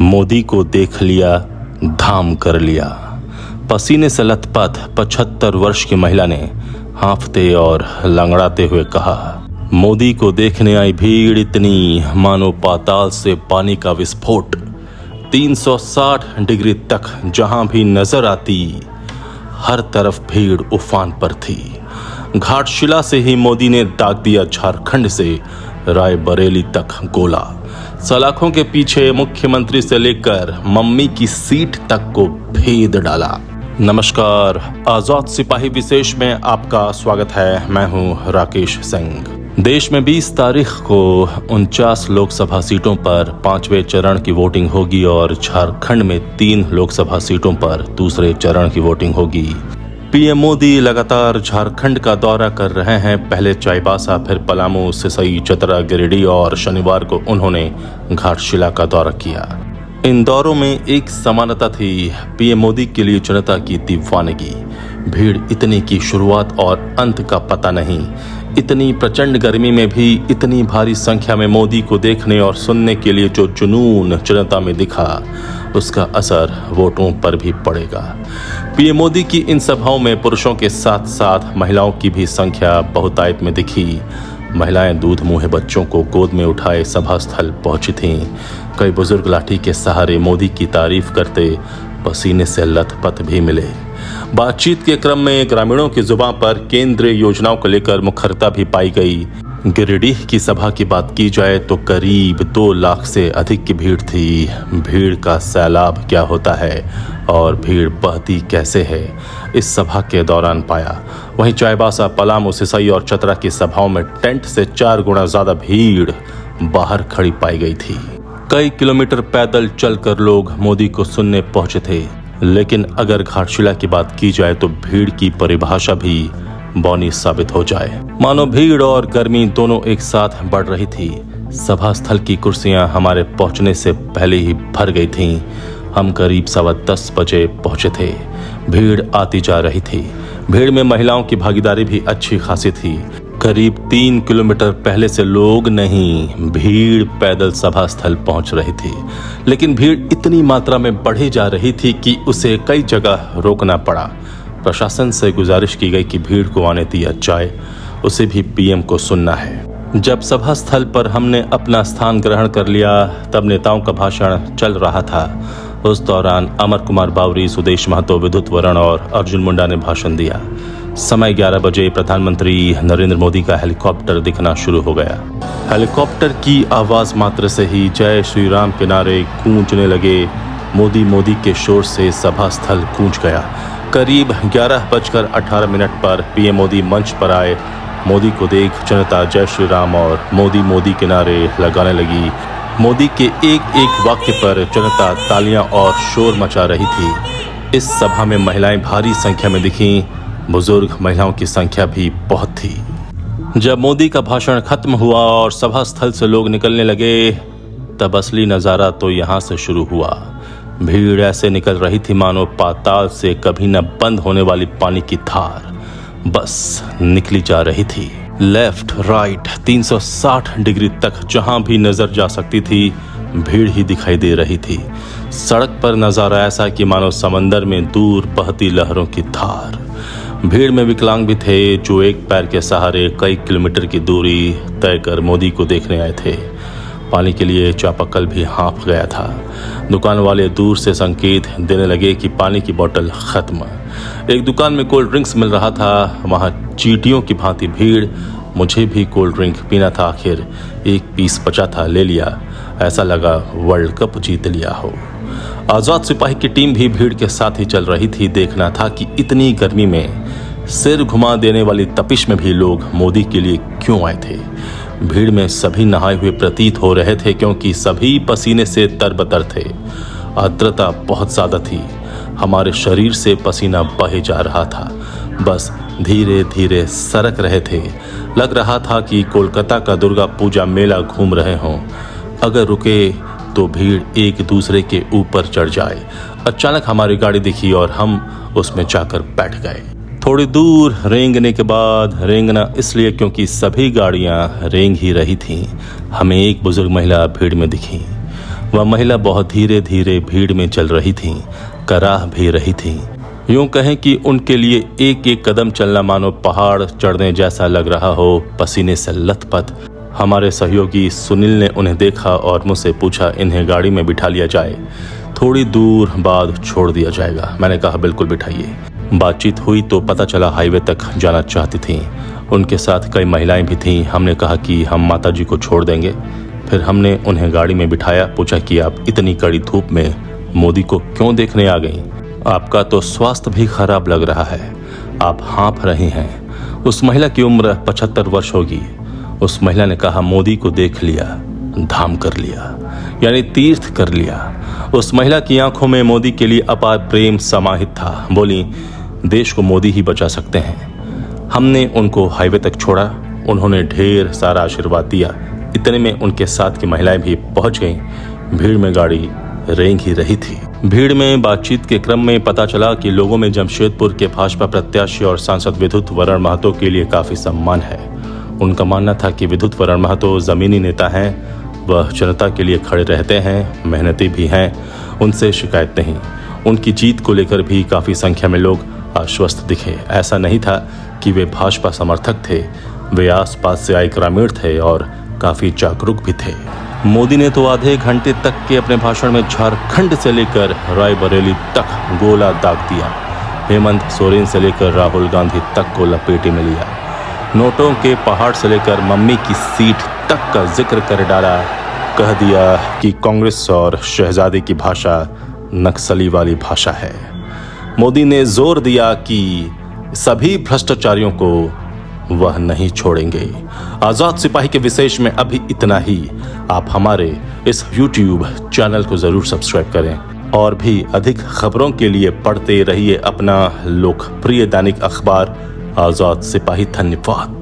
मोदी को देख लिया, धाम कर लिया। पसीने से लथपथ 75 वर्ष की महिला ने हांफते और लंगड़ाते हुए कहा, मोदी को देखने आई भीड़ इतनी मानो पाताल से पानी का विस्फोट। 360 डिग्री तक जहां भी नजर आती हर तरफ भीड़ उफान पर थी। घाटशिला से ही मोदी ने दाग दिया झारखंड से रायबरेली तक गोला। सलाखों के पीछे मुख्यमंत्री से लेकर मम्मी की सीट तक को भेद डाला। नमस्कार, आजाद सिपाही विशेष में आपका स्वागत है। मैं हूं राकेश सिंह। देश में 20 तारीख को 49 लोकसभा सीटों पर 5वें चरण की वोटिंग होगी और झारखंड में 3 लोकसभा सीटों पर दूसरे चरण की वोटिंग होगी। पीएम मोदी लगातार झारखंड का दौरा कर रहे हैं। पहले चाईबासा, फिर पलामू, सिसई, चतरा, गिरिडीह और शनिवार को उन्होंने घाटशिला का दौरा किया। इन दौरों में एक समानता थी, पीएम मोदी के लिए जनता की दीवानगी। भीड़ इतनी की शुरुआत और अंत का पता नहीं। इतनी प्रचंड गर्मी में भी इतनी भारी संख्या में मोदी को देखने और सुनने के लिए जो जुनून जनता में दिखा, उसका असर वोटों पर भी पड़ेगा। पीएम मोदी की इन सभाओं में पुरुषों के साथ साथ महिलाओं की भी संख्या बहुतायत में दिखी। महिलाएं दूध मुँहे बच्चों को गोद में उठाए सभा स्थल पहुंची थीं। कई बुजुर्ग लाठी के सहारे मोदी की तारीफ करते पसीने से लथपथ भी मिले। बातचीत के क्रम में ग्रामीणों की जुबान पर केंद्रीय योजनाओं को लेकर मुखरता भी पाई गई। गिरिडीह की सभा की बात की जाए तो करीब 2 लाख से अधिक की भीड़ थी। भीड़ का सैलाब क्या होता है और भीड़ बहती कैसे है, इस सभा के दौरान पाया। वहीं चाईबासा, पलामू, सिसई और चतरा की सभाओं में टेंट से 4 गुना ज्यादा भीड़ बाहर खड़ी पाई गई थी। कई किलोमीटर पैदल चलकर लोग मोदी को सुनने पहुंचे थे। लेकिन अगर घाटशिला की बात की जाए तो भीड़ की परिभाषा भी बौनी साबित हो जाए। मानो भीड़ और गर्मी दोनों एक साथ बढ़ रही थी। सभा स्थल की कुर्सियां हमारे पहुंचने से पहले ही भर गई थीं। हम करीब 10:15 बजे पहुंचे थे। भीड़ आती जा रही थी। भीड़ में महिलाओं की भागीदारी भी अच्छी खासी थी। करीब 3 किलोमीटर पहले से लोग नहीं, भीड़ पैदल सभा स्थल पहुंच रही थी। लेकिन भीड़ इतनी मात्रा में बढ़ी जा रही थी कि उसे कई जगह रोकना पड़ा। प्रशासन से गुजारिश की गई कि भीड़ को आने दिया जाए, उसे भी पीएम को सुनना है। जब सभा स्थल पर हमने अपना स्थान ग्रहण कर लिया, तब नेताओं का भाषण चल रहा था। उस दौरान अमर कुमार बावरी, सुदेश महतो, विद्युत वरण और अर्जुन मुंडा ने भाषण दिया। समय 11 बजे प्रधानमंत्री नरेंद्र मोदी का हेलीकॉप्टर दिखना शुरू हो गया। हेलीकॉप्टर की आवाज मात्र से ही जय श्री राम के नारे गूंजने लगे। मोदी मोदी के शोर से सभा स्थल गूंज गया। करीब 11:18 पर पीएम मोदी मंच पर आए। मोदी को देख जनता जय श्री राम और मोदी मोदी के नारे लगाने लगी। मोदी के एक एक वाक्य पर जनता तालियां और शोर मचा रही थी। इस सभा में महिलाएं भारी संख्या में दिखीं। बुजुर्ग महिलाओं की संख्या भी बहुत थी। जब मोदी का भाषण खत्म हुआ और सभा स्थल से लोग निकलने लगे, तब असली नजारा तो यहाँ से शुरू हुआ। भीड़ ऐसे निकल रही थी मानो पाताल से कभी न बंद होने वाली पानी की धार बस निकली जा रही थी। लेफ्ट राइट 360 डिग्री तक जहां भी नजर जा सकती थी, भीड़ ही दिखाई दे रही थी। सड़क पर नजारा ऐसा कि मानो समंदर में दूर बहती लहरों की धार। भीड़ में विकलांग भी थे, जो एक पैर के सहारे कई किलोमीटर की दूरी तय कर मोदी को देखने आए थे। पानी के लिए चापाकल भी हाँफ गया था। दुकान वाले दूर से संकेत देने लगे कि पानी की बोतल खत्म। एक दुकान में कोल्ड ड्रिंक्स मिल रहा था, वहां चींटियों की भांति भीड़। मुझे भी कोल्ड ड्रिंक पीना था, आखिर एक पीस बचा था, ले लिया। ऐसा लगा वर्ल्ड कप जीत लिया हो। आजाद सिपाही की टीम भी भीड़ के साथ ही चल रही थी। देखना था कि इतनी गर्मी में सिर घुमा देने वाली तपिश में भी लोग मोदी के लिए क्यों आए थे। भीड़ में सभी नहाए हुए प्रतीत हो रहे थे, क्योंकि सभी पसीने से तरबतर थे। आर्द्रता बहुत ज्यादा थी। हमारे शरीर से पसीना बहे जा रहा था। बस धीरे धीरे सरक रहे थे। लग रहा था कि कोलकाता का दुर्गा पूजा मेला घूम रहे हों। अगर रुके तो भीड़ एक दूसरे के ऊपर चढ़ जाए। अचानक हमारी गाड़ी दिखी और हम उसमें जाकर बैठ गए। थोड़ी दूर रेंगने के बाद, रेंगना इसलिए क्योंकि सभी गाड़ियां रेंग ही रही थीं, हमें एक बुजुर्ग महिला भीड़ में दिखी। वह महिला बहुत धीरे धीरे भीड़ में चल रही थी, कराह भी रही थी। यूं कहें कि उनके लिए एक एक कदम चलना मानो पहाड़ चढ़ने जैसा लग रहा हो, पसीने से लथपथ। हमारे सहयोगी सुनील ने उन्हें देखा और मुझसे पूछा, इन्हें गाड़ी में बिठा लिया जाए, थोड़ी दूर बाद छोड़ दिया जाएगा। मैंने कहा बिल्कुल बिठाइए। बातचीत हुई तो पता चला हाईवे तक जाना चाहती थीं। उनके साथ कई महिलाएं भी थीं। हमने कहा कि हम माताजी को छोड़ देंगे। फिर हमने उन्हें गाड़ी में बिठाया। पूछा कि आप इतनी कड़ी धूप में मोदी को क्यों देखने आ गईं? आपका तो स्वास्थ्य भी खराब लग रहा है, आप हाँफ रही हैं। उस महिला की उम्र 75 वर्ष होगी। उस महिला ने कहा, मोदी को देख लिया, धाम कर लिया, यानी तीर्थ कर लिया। उस महिला की आंखों में मोदी के लिए अपार प्रेम समाहित था। बोली, देश को मोदी ही बचा सकते हैं। हमने उनको हाईवे तक छोड़ा। उन्होंने ढेर सारा आशीर्वाद दिया। इतने में उनके साथ की महिलाएं भी पहुंच गईं। भीड़ में गाड़ी रेंग ही रही थी। भीड़ में बातचीत के क्रम में पता चला कि लोगों में जमशेदपुर के भाजपा प्रत्याशी और सांसद विद्युत वरण महतो के लिए काफी सम्मान है। उनका मानना था कि विद्युत वरण महतो जमीनी नेता हैं, वह जनता के लिए खड़े रहते हैं, मेहनती भी हैं, उनसे शिकायत नहीं। उनकी जीत को लेकर भी काफी संख्या में लोग आश्वस्त दिखे। ऐसा नहीं था कि वे भाजपा समर्थक थे, वे आसपास से आए ग्रामीण थे और काफी जागरूक भी थे। मोदी ने तो आधे घंटे तक के अपने भाषण में झारखंड से लेकर रायबरेली तक गोला दाग दिया। हेमंत सोरेन से लेकर राहुल गांधी तक को लपेटे में लिया। नोटों के पहाड़ से लेकर मम्मी की सीट तक का जिक्र कर डाला। कह दिया कि कांग्रेस और शहजादे की भाषा नक्सली वाली भाषा है। मोदी ने जोर दिया कि सभी भ्रष्टाचारियों को वह नहीं छोड़ेंगे। आजाद सिपाही के विशेष में अभी इतना ही। आप हमारे इस YouTube चैनल को जरूर सब्सक्राइब करें और भी अधिक खबरों के लिए पढ़ते रहिए अपना लोकप्रिय दैनिक अखबार आजाद सिपाही। धन्यवाद।